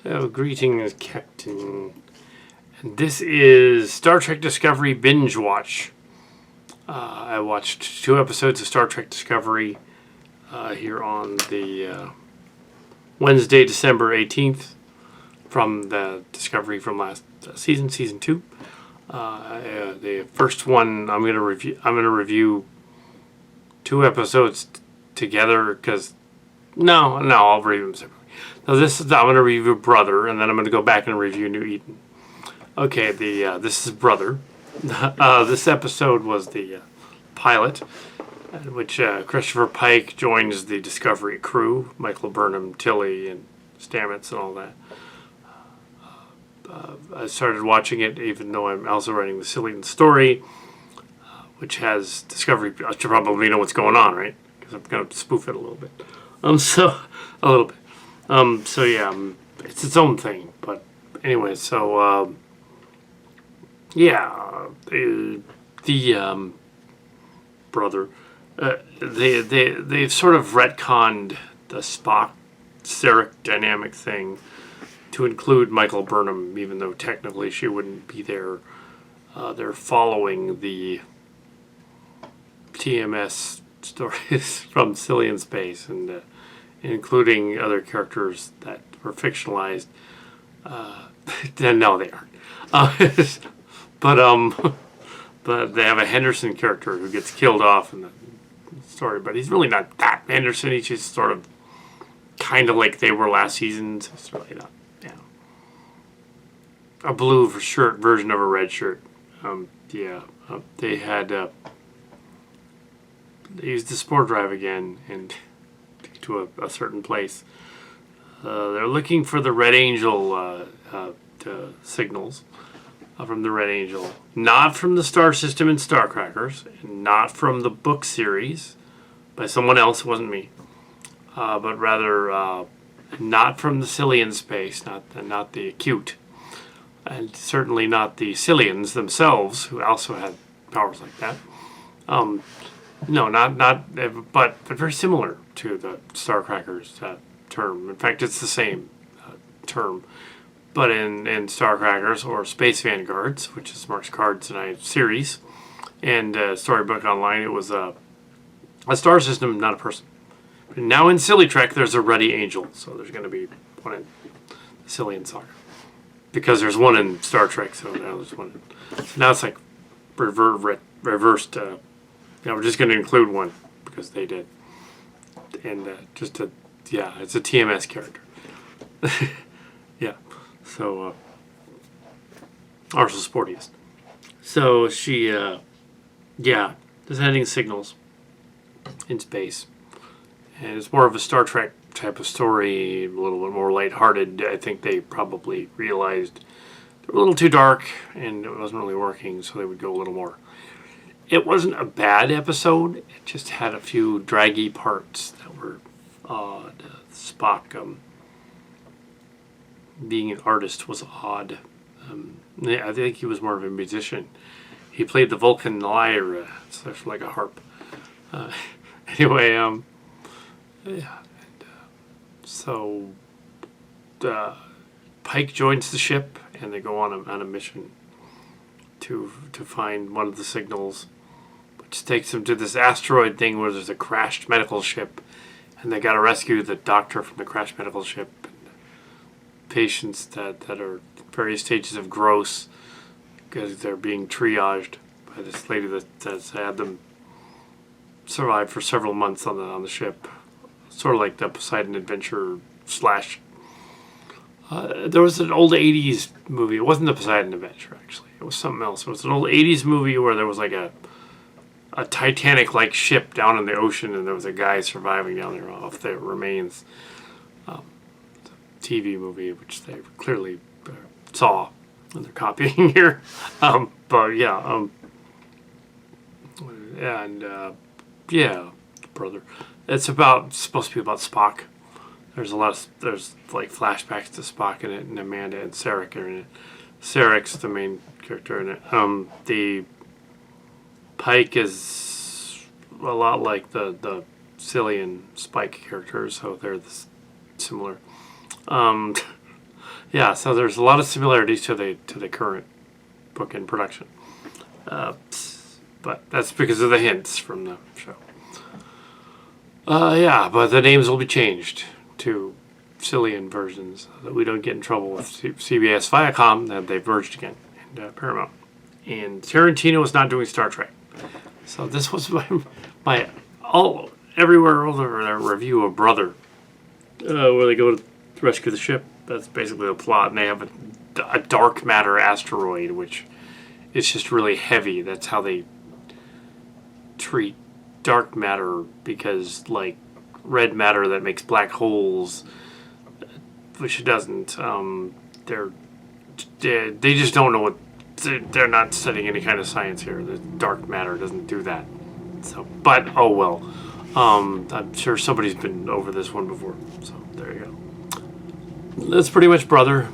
So, greetings, Captain. And this is Star Trek Discovery Binge Watch. I watched 2 episodes of Star Trek Discovery here on the Wednesday, December 18th, from the Discovery from last season 2. The first one I'm going to review 2 episodes together because I'll review them separately. So I'm going to review Brother, and then I'm going to go back and review New Eden. Okay, this is Brother. This episode was the pilot, in which Christopher Pike joins the Discovery crew, Michael Burnham, Tilly, and Stamets, and all that. I started watching it, even though I'm also writing the Cillian story, which has Discovery. I should probably know what's going on, right? Because I'm going to spoof it a little bit. It's its own thing. But anyway, so the brother, they've sort of retconned the Spock Sarek dynamic thing to include Michael Burnham, even though technically she wouldn't be there. They're following the TMS stories from Cillian Space, and including other characters that were fictionalized. No, they aren't. But they have a Henderson character who gets killed off in the story, but he's really not that Henderson. He's just sort of kind of like they were last season. So it's really not, a blue shirt version of a red shirt. They had they used the spore drive again and to a certain place. They're looking for the Red Angel signals from the Red Angel, not from the star system in Starcrackers, and not from the book series by someone else. It wasn't me, but rather not from the Cillian space, not the acute, and certainly not the Cillians themselves, who also had powers like that. But very similar to the Starcrackers term. In fact, it's the same term. But in Starcrackers, or Space Vanguards, which is Mark's Cards and I series, and Storybook Online, it was a star system, not a person. But now in Silly Trek, there's a Ruddy Angel, so there's going to be one in the Cillian Saga. Because there's one in Star Trek, so now there's one. So now it's like reversed. We're just going to include one because they did. And it's a TMS character. Yeah. So, Arsenal Sportiest. So she, is sending signals in space. And it's more of a Star Trek type of story, a little bit more lighthearted. I think they probably realized they were a little too dark and it wasn't really working, so they would go a little more. It wasn't a bad episode. It just had a few draggy parts that were odd. Spock being an artist was odd. I think he was more of a musician. He played the Vulcan lyre, so like a harp. So Pike joins the ship, and they go on a mission to find one of the signals, which takes them to this asteroid thing where there's a crashed medical ship, and they got to rescue the doctor from the crashed medical ship. Patients that are various stages of gross because they're being triaged by this lady that's had them survive for several months on the ship, sort of like the Poseidon Adventure / there was an old 80s movie. It wasn't the Poseidon Adventure, actually. It was something else. It was an old 80s movie where there was like a Titanic-like ship down in the ocean, and there was a guy surviving down there off the remains. TV movie, which they clearly saw, and they're copying here. Brother. It's supposed to be about Spock. There's like flashbacks to Spock in it, and Amanda and Sarek are in it. Sarek's the main character in it. The Pike is a lot like the Cillian Spike characters, so they're similar. Yeah, so there's a lot of similarities to the current book in production. But that's because of the hints from the show. Yeah, but the names will be changed to Cillian versions so that we don't get in trouble with CBS Viacom that they've merged again, and Paramount. And Tarantino is not doing Star Trek. So this was my everywhere over a review of Brother, where they go to rescue the ship. That's basically the plot, and they have a dark matter asteroid, which is just really heavy. That's how they treat dark matter, because like red matter that makes black holes, which it doesn't. They just don't know what. They're not studying any kind of science here. The dark matter doesn't do that. So, but oh well. I'm sure somebody's been over this one before. So there you go. That's pretty much Brother.